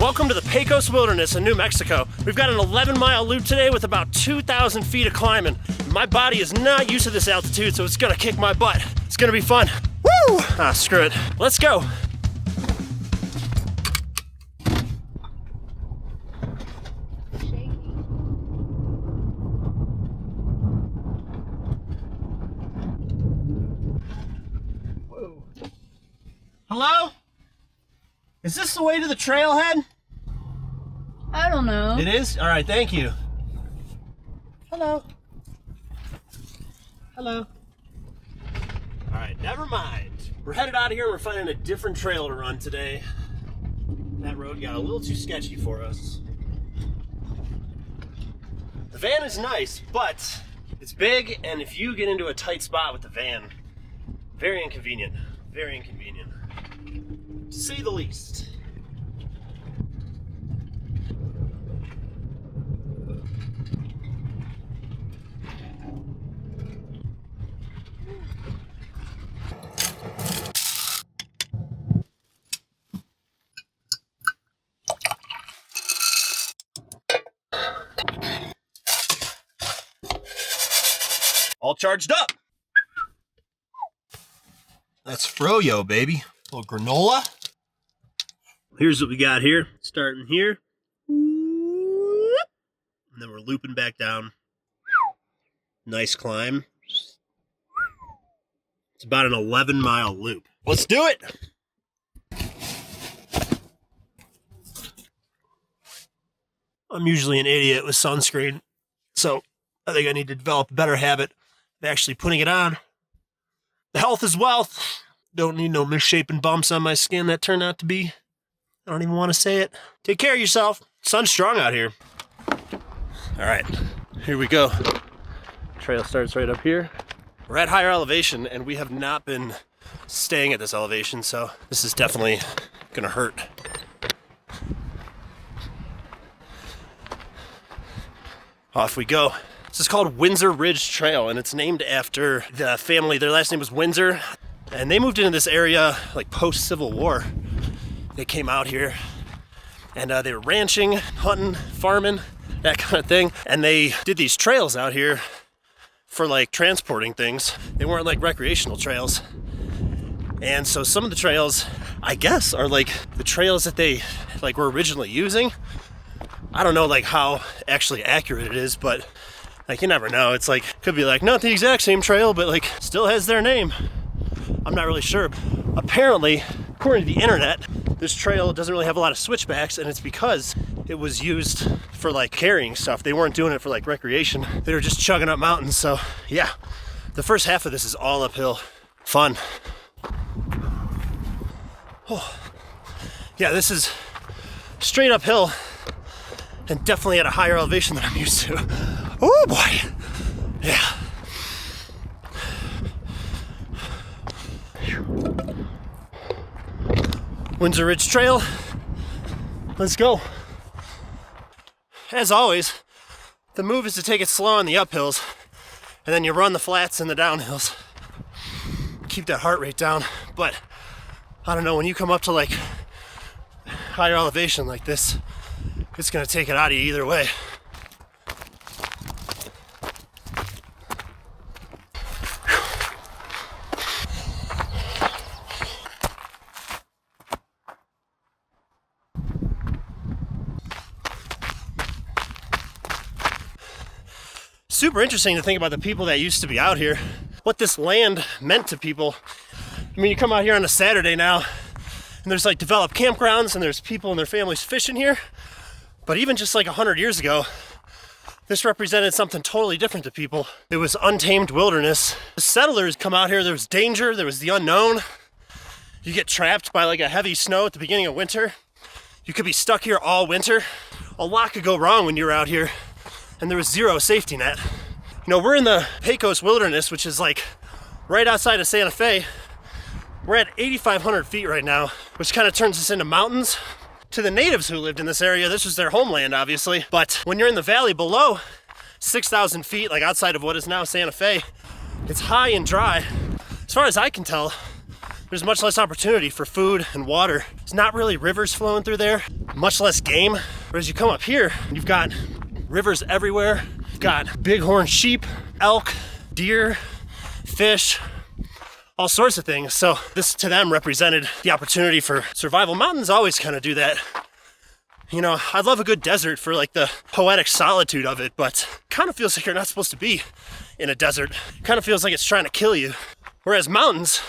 Welcome to the Pecos Wilderness in New Mexico. We've got an 11-mile loop today with about 2,000 feet of climbing. My body is not used to this altitude, so it's gonna kick my butt. It's gonna be fun. Woo! Ah, screw it. Let's go. Whoa. Hello? Is this the way to the trailhead? I don't know. It is? All right, thank you. Hello. Hello. All right, never mind. We're headed out of here and we're finding a different trail to run today. That road got a little too sketchy for us. The van is nice, but it's big, and if you get into a tight spot with the van, very inconvenient. Very inconvenient. To say the least. All charged up. That's froyo, baby. A little granola. Here's what we got here. Starting here. And then we're looping back down. Nice climb. It's about an 11-mile loop. Let's do it. I'm usually an idiot with sunscreen, so I think I need to develop a better habit of actually putting it on. Health is wealth. Don't need no misshapen bumps on my skin that turned out to be. I don't even want to say it. Take care of yourself. Sun's strong out here. All right, here we go. Trail starts right up here. We're at higher elevation, and we have not been staying at this elevation, so this is definitely gonna hurt. Off we go. This is called Windsor Ridge Trail, and it's named after the family. Their last name was Windsor, and they moved into this area like post-Civil War. They came out here, and they were ranching, hunting, farming, that kind of thing. And they did these trails out here for like transporting things. They weren't like recreational trails. And so some of the trails, I guess, are like the trails that they like were originally using. I don't know like how actually accurate it is, but like you never know. It's like, could be like not the exact same trail, but like still has their name. I'm not really sure. Apparently, according to the internet, this trail doesn't really have a lot of switchbacks, and it's because it was used for like carrying stuff. They weren't doing it for like recreation. They were just chugging up mountains. So yeah, the first half of this is all uphill. Fun. Oh. Yeah, this is straight uphill and definitely at a higher elevation than I'm used to. Oh boy. Yeah. Windsor Ridge Trail. Let's go. As always, the move is to take it slow on the uphills, and then you run the flats and the downhills. Keep that heart rate down. But I don't know, when you come up to like higher elevation like this, it's gonna take it out of you either way. Super interesting to think about the people that used to be out here, what this land meant to people. I mean, you come out here on a Saturday now, and there's like developed campgrounds, and there's people and their families fishing here. But even just like 100 years ago, this represented something totally different to people. It was untamed wilderness. The settlers come out here, there was danger, there was the unknown. You get trapped by like a heavy snow at the beginning of winter. You could be stuck here all winter. A lot could go wrong when you're out here, and there was zero safety net. You know, we're in the Pecos Wilderness, which is like right outside of Santa Fe. We're at 8,500 feet right now, which kind of turns us into mountains. To the natives who lived in this area, this was their homeland, obviously. But when you're in the valley below 6,000 feet, like outside of what is now Santa Fe, it's high and dry. As far as I can tell, there's much less opportunity for food and water. There's not really rivers flowing through there, much less game. Whereas you come up here, you've got rivers everywhere. You've got bighorn sheep, elk, deer, fish, all sorts of things. So this to them represented the opportunity for survival. Mountains always kind of do that. You know, I love a good desert for like the poetic solitude of it, but kind of feels like you're not supposed to be in a desert. Kind of feels like it's trying to kill you. Whereas mountains,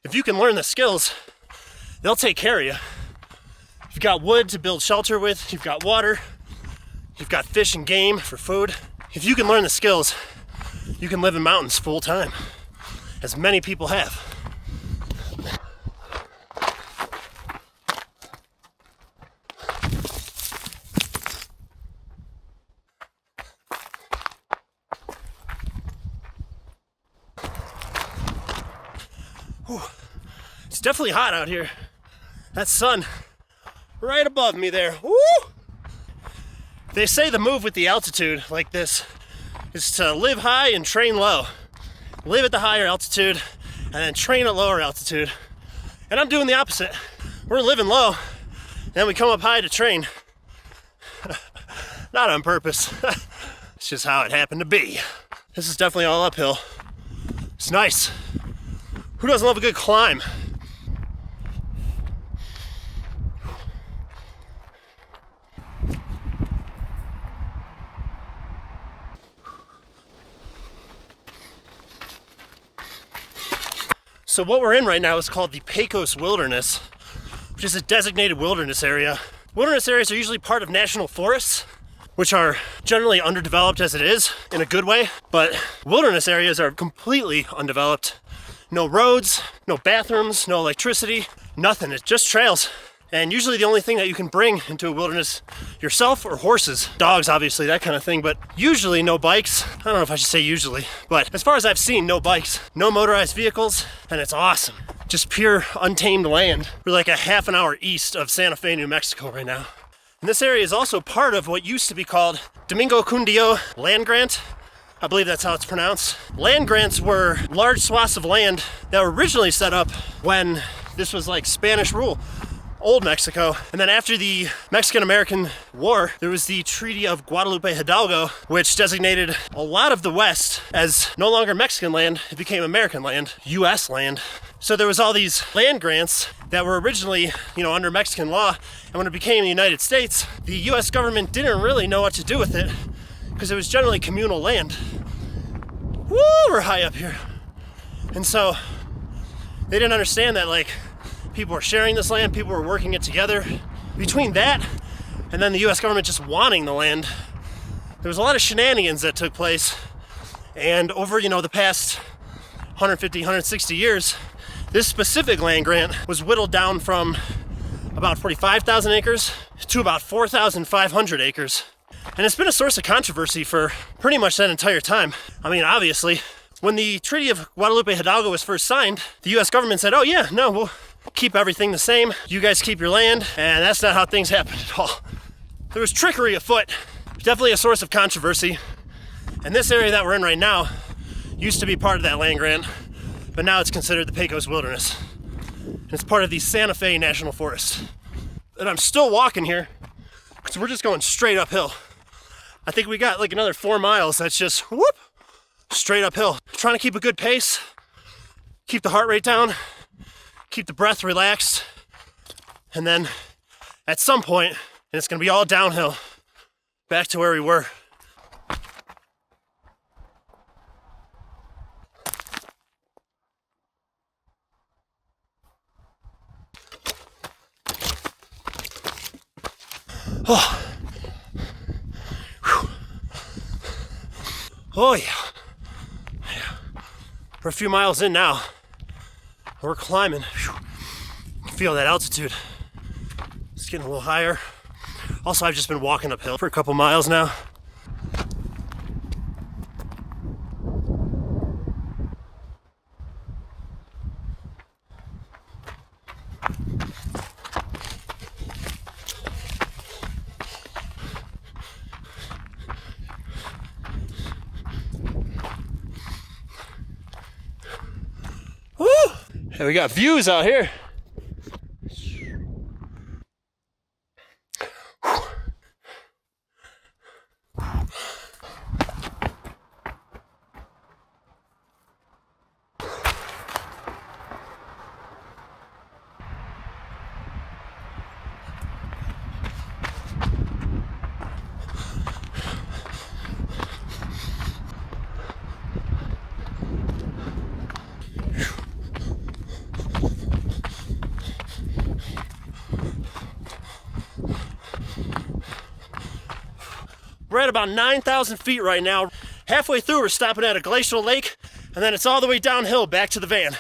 if you can learn the skills, they'll take care of you. You've got wood to build shelter with, you've got water, you've got fish and game for food. If you can learn the skills, you can live in mountains full time, as many people have. Whew. It's definitely hot out here. That sun right above me there. Woo! They say the move with the altitude like this is to live high and train low. Live at the higher altitude and then train at lower altitude. And I'm doing the opposite. We're living low, then we come up high to train. Not on purpose. It's just how it happened to be. This is definitely all uphill. It's nice. Who doesn't love a good climb? So what we're in right now is called the Pecos Wilderness, which is a designated wilderness area. Wilderness areas are usually part of national forests, which are generally underdeveloped as it is, in a good way. But wilderness areas are completely undeveloped. No roads, no bathrooms, no electricity, nothing. It's just trails. And usually the only thing that you can bring into a wilderness yourself or horses, dogs, obviously, that kind of thing, but usually no bikes. I don't know if I should say usually, but as far as I've seen, no bikes, no motorized vehicles, and it's awesome. Just pure untamed land. We're like a half an hour east of Santa Fe, New Mexico right now. And this area is also part of what used to be called Domingo Cundio Land Grant. I believe that's how it's pronounced. Land grants were large swaths of land that were originally set up when this was like Spanish rule. Old Mexico. And then after the Mexican-American War, there was the Treaty of Guadalupe Hidalgo, which designated a lot of the West as no longer Mexican land. It became American land, U.S. land. So there was all these land grants that were originally, under Mexican law. And when it became the United States, the U.S. government didn't really know what to do with it because it was generally communal land. Woo, we're high up here. And so they didn't understand that, people were sharing this land, people were working it together. Between that and then the US government just wanting the land, there was a lot of shenanigans that took place. And over, the past 150, 160 years, this specific land grant was whittled down from about 45,000 acres to about 4,500 acres. And it's been a source of controversy for pretty much that entire time. Obviously, when the Treaty of Guadalupe Hidalgo was first signed, the US government said, oh yeah, no, we'll keep everything the same. You guys keep your land. And that's not how things happened at all. There was trickery afoot. Definitely a source of controversy. And this area that we're in right now used to be part of that land grant, but now it's considered the Pecos Wilderness. And it's part of the Santa Fe National Forest. And I'm still walking here because we're just going straight uphill. I think we got another 4 miles that's just whoop, straight uphill. Trying to keep a good pace, keep the heart rate down, keep the breath relaxed, and then at some point, and it's gonna be all downhill, back to where we were. Oh. Whew. Oh yeah. We're a few miles in now. We're climbing. Whew. You can feel that altitude. It's getting a little higher. Also, I've just been walking uphill for a couple miles now. And we got views out here. We're at about 9,000 feet right now. Halfway through, we're stopping at a glacial lake, and then it's all the way downhill back to the van.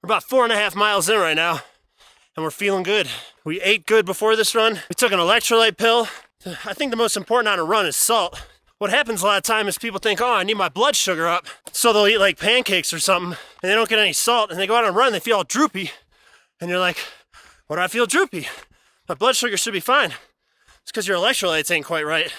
We're about 4.5 miles in right now, and we're feeling good. We ate good before this run. We took an electrolyte pill. I think the most important on a run is salt. What happens a lot of time is people think, oh, I need my blood sugar up. So they'll eat like pancakes or something, and they don't get any salt, and they go out and run, they feel all droopy. And you're like, why do I feel droopy? My blood sugar should be fine. It's because your electrolytes ain't quite right.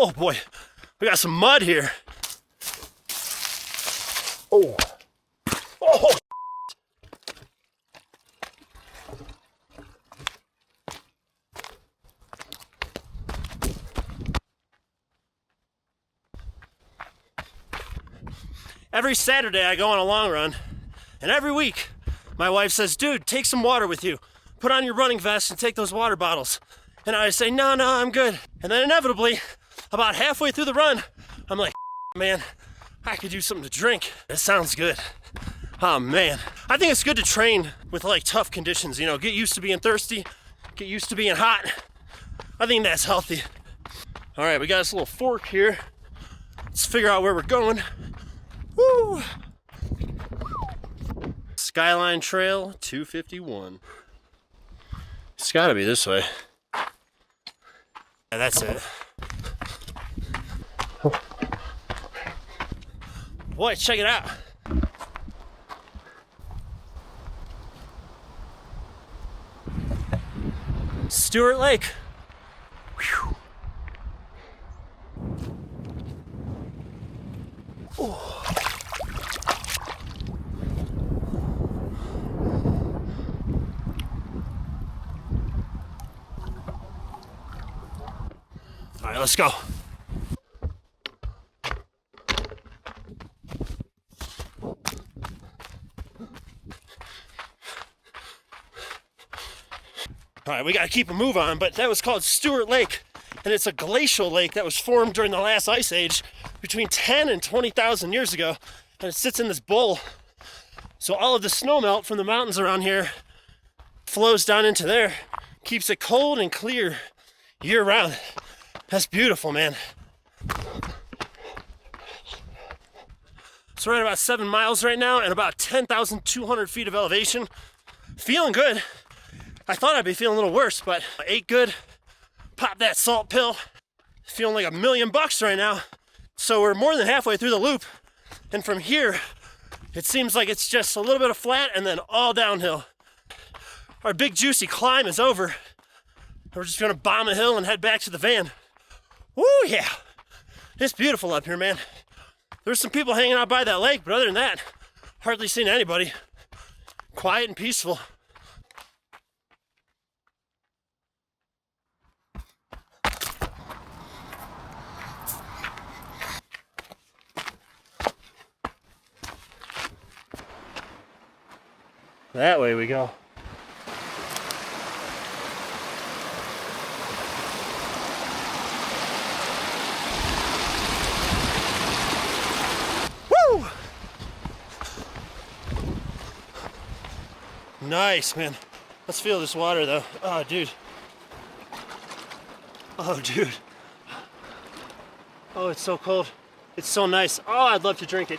Oh boy, we got some mud here. Oh. Oh. Every Saturday I go on a long run, and every week my wife says, dude, take some water with you. Put on your running vest and take those water bottles. And I say, no, I'm good. And then inevitably, about halfway through the run, I'm like, man, I could use something to drink. That sounds good. Oh man. I think it's good to train with like tough conditions, you know, get used to being thirsty, get used to being hot. I think that's healthy. All right, we got this little fork here. Let's figure out where we're going. Woo! Skyline Trail 251. It's gotta be this way. Yeah, that's it. Boy, check it out. Stewart Lake. Whew. Oh. All right, let's go. All right, we gotta keep a move on, but that was called Stewart Lake, and it's a glacial lake that was formed during the last ice age between 10 and 20,000 years ago, and it sits in this bowl. So all of the snowmelt from the mountains around here flows down into there, keeps it cold and clear year round. That's beautiful, man. So we're at about 7 miles right now and about 10,200 feet of elevation. Feeling good. I thought I'd be feeling a little worse, but I ate good, popped that salt pill, feeling like $1,000,000 right now. So we're more than halfway through the loop, and from here, it seems like it's just a little bit of flat and then all downhill. Our big juicy climb is over. We're just gonna bomb a hill and head back to the van. Woo, yeah. It's beautiful up here, man. There's some people hanging out by that lake, but other than that, hardly seen anybody. Quiet and peaceful. That way we go. Woo! Nice, man. Let's feel this water though. Oh, dude. Oh, dude. Oh, it's so cold. It's so nice. Oh, I'd love to drink it.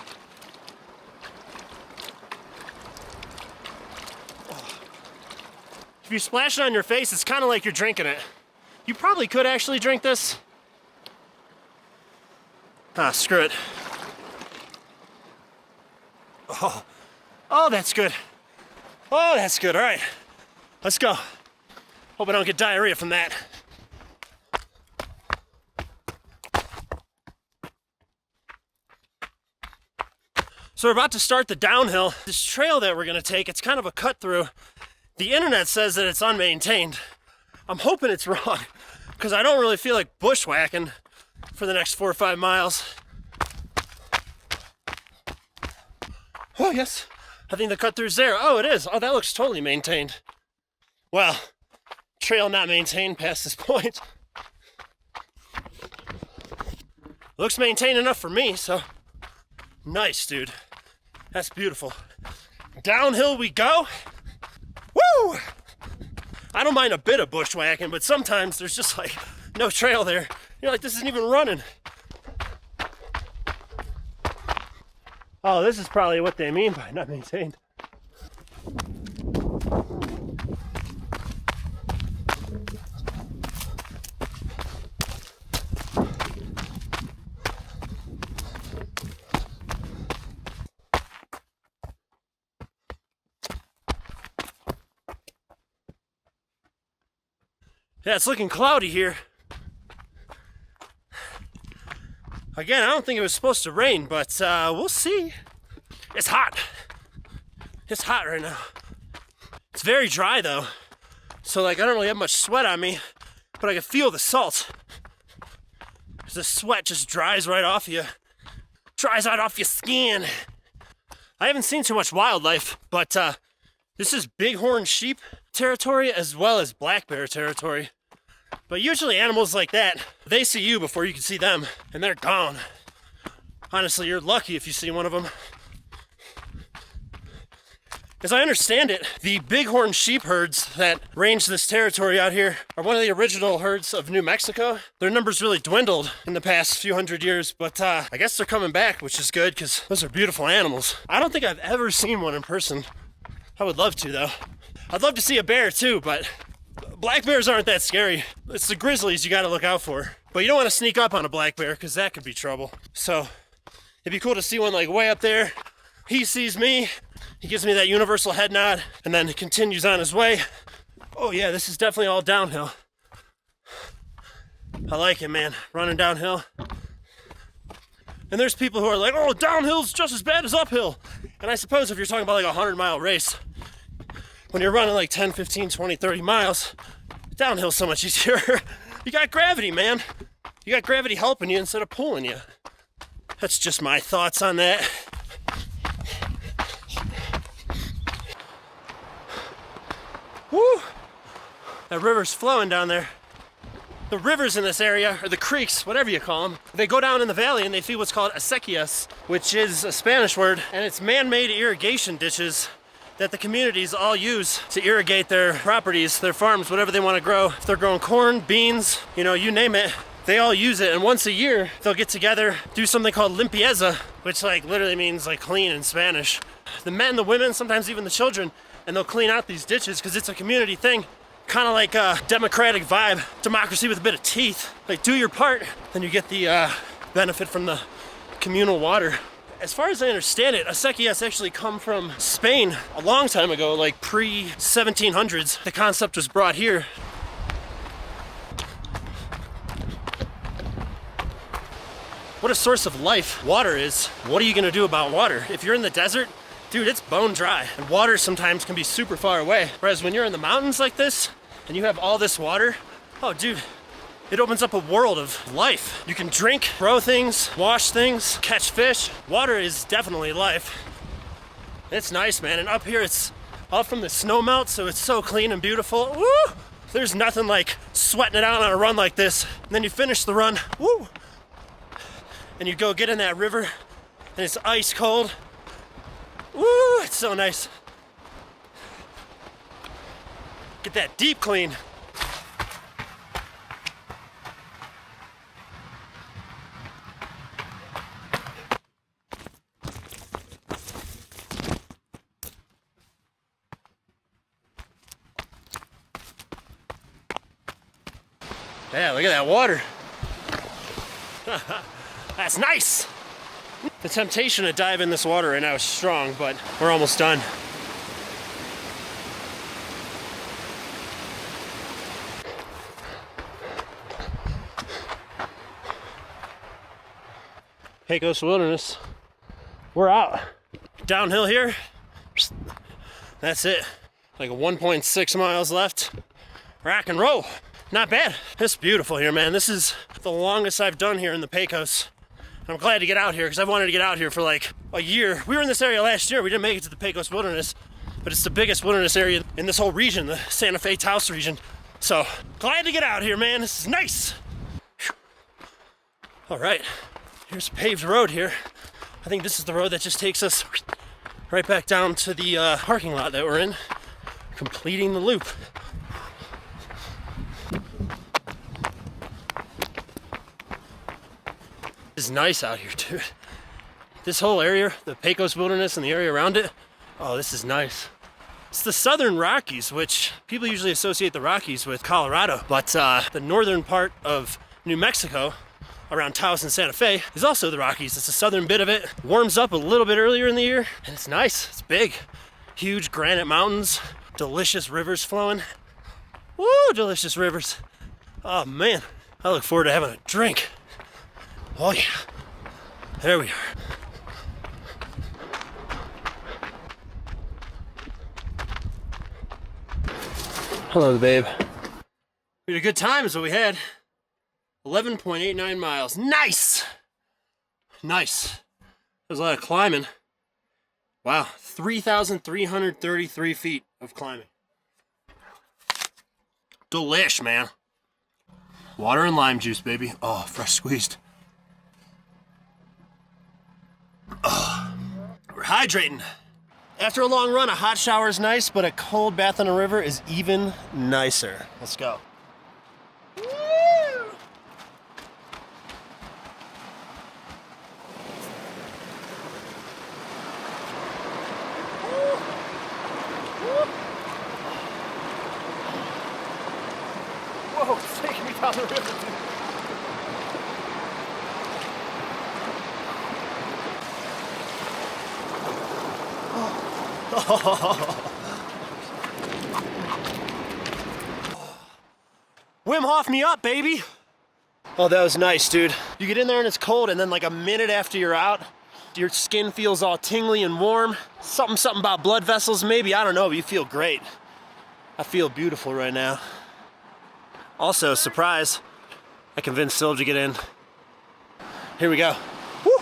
Oh. If you splash it on your face, it's kind of like you're drinking it. You probably could actually drink this. Ah, screw it. Oh, oh, that's good. Oh, that's good. All right, let's go. Hope I don't get diarrhea from that. So we're about to start the downhill. This trail that we're gonna take, it's kind of a cut through. The internet says that it's unmaintained. I'm hoping it's wrong, because I don't really feel like bushwhacking for the next 4 or 5 miles. Oh, yes. I think the cut through's there. Oh, it is. Oh, that looks totally maintained. Well, trail not maintained past this point. Looks maintained enough for me, so nice, dude. That's beautiful. Downhill we go. Woo! I don't mind a bit of bushwhacking, but sometimes there's just like no trail there. You're like, this isn't even running. Oh, this is probably what they mean by not maintained. Yeah, it's looking cloudy here. Again, I don't think it was supposed to rain, but we'll see. It's hot. It's hot right now. It's very dry though. So like I don't really have much sweat on me, but I can feel the salt. The sweat just dries right off you. Dries right off your skin. I haven't seen too much wildlife, but this is bighorn sheep territory as well as black bear territory. But usually animals like that, they see you before you can see them, and they're gone. Honestly, you're lucky if you see one of them. As I understand it, the bighorn sheep herds that range this territory out here are one of the original herds of New Mexico. Their numbers really dwindled in the past few hundred years, but I guess they're coming back, which is good because those are beautiful animals. I don't think I've ever seen one in person. I would love to, though. I'd love to see a bear too, but black bears aren't that scary. It's the grizzlies you gotta look out for. But you don't want to sneak up on a black bear because that could be trouble. So it'd be cool to see one like way up there. He sees me, he gives me that universal head nod, and then he continues on his way. Oh yeah, this is definitely all downhill. I like it, man, running downhill. And there's people who are like, oh, downhill's just as bad as uphill. And I suppose if you're talking about like a 100-mile race, when you're running like 10, 15, 20, 30 miles, downhill's so much easier. You got gravity, man. You got gravity helping you instead of pulling you. That's just my thoughts on that. Woo! That river's flowing down there. The rivers in this area, or the creeks, whatever you call them, they go down in the valley and they feed what's called acequias, which is a Spanish word, and it's man-made irrigation ditches that the communities all use to irrigate their properties, their farms, whatever they want to grow. If they're growing corn, beans, you know, you name it, they all use it. And once a year, they'll get together, do something called limpieza, which like literally means like clean in Spanish. The men, the women, sometimes even the children, and they'll clean out these ditches because it's a community thing. Kind of like a democratic vibe, democracy with a bit of teeth. Like do your part, then you get the benefit from the communal water. As far as I understand it, acequias actually come from Spain a long time ago, like pre-1700s. The concept was brought here. What a source of life water is. What are you gonna do about water? If you're in the desert, dude, it's bone dry. And water sometimes can be super far away. Whereas when you're in the mountains like this, and you have all this water, oh dude, it opens up a world of life. You can drink, grow things, wash things, catch fish. Water is definitely life. It's nice, man. And up here, it's all from the snowmelt, so it's so clean and beautiful. Woo! There's nothing like sweating it out on a run like this. And then you finish the run, woo! And you go get in that river, and it's ice cold. Woo! It's so nice. Get that deep clean. Yeah, look at that water. That's nice. The temptation to dive in this water right now is strong, but we're almost done. Pecos Wilderness. We're out. Downhill here. That's it. Like 1.6 miles left. Rock and roll. Not bad. It's beautiful here, man. This is the longest I've done here in the Pecos. I'm glad to get out here because I've wanted to get out here for like a year. We were in this area last year. We didn't make it to the Pecos Wilderness, but it's the biggest wilderness area in this whole region, the Santa Fe Taos region. So glad to get out here, man. This is nice. Whew. All right, here's a paved road here. I think this is the road that just takes us right back down to the parking lot that we're in, completing the loop. It's nice out here, dude. This whole area, the Pecos Wilderness and the area around it, oh, this is nice. It's the Southern Rockies, which people usually associate the Rockies with Colorado, but the northern part of New Mexico, around Taos and Santa Fe, is also the Rockies. It's the southern bit of it. Warms up a little bit earlier in the year, and it's nice. It's big. Huge granite mountains, delicious rivers flowing. Woo, delicious rivers. Oh man, I look forward to having a drink. Oh yeah, there we are. Hello, babe. We had a good time is what we had. 11.89 miles, nice! Nice. There's a lot of climbing. Wow, 3,333 feet of climbing. Delish, man. Water and lime juice, baby. Oh, fresh squeezed. Oh, we're hydrating. After a long run, a hot shower is nice, but a cold bath in a river is even nicer. Let's go. Woo! Whoa, it's taking me down the river. Wim Hof me up, baby. Oh, that was nice, dude. You get in there and it's cold, and then like a minute after you're out, your skin feels all tingly and warm. Something about blood vessels, maybe, I don't know, but you feel great. I feel beautiful right now. Also, surprise, I convinced Sylv to get in. Here we go. Woo!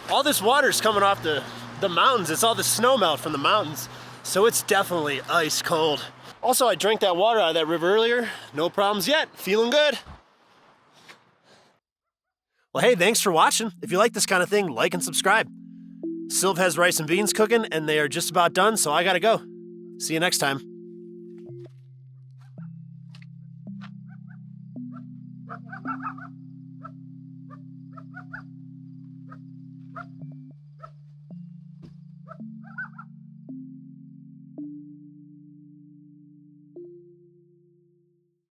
All this water's coming off the mountains. It's all the snowmelt from the mountains. So it's definitely ice cold. Also, I drank that water out of that river earlier. No problems yet. Feeling good. Well, hey, thanks for watching. If you like this kind of thing, like and subscribe. Sylv has rice and beans cooking, and they are just about done, so I gotta go. See you next time.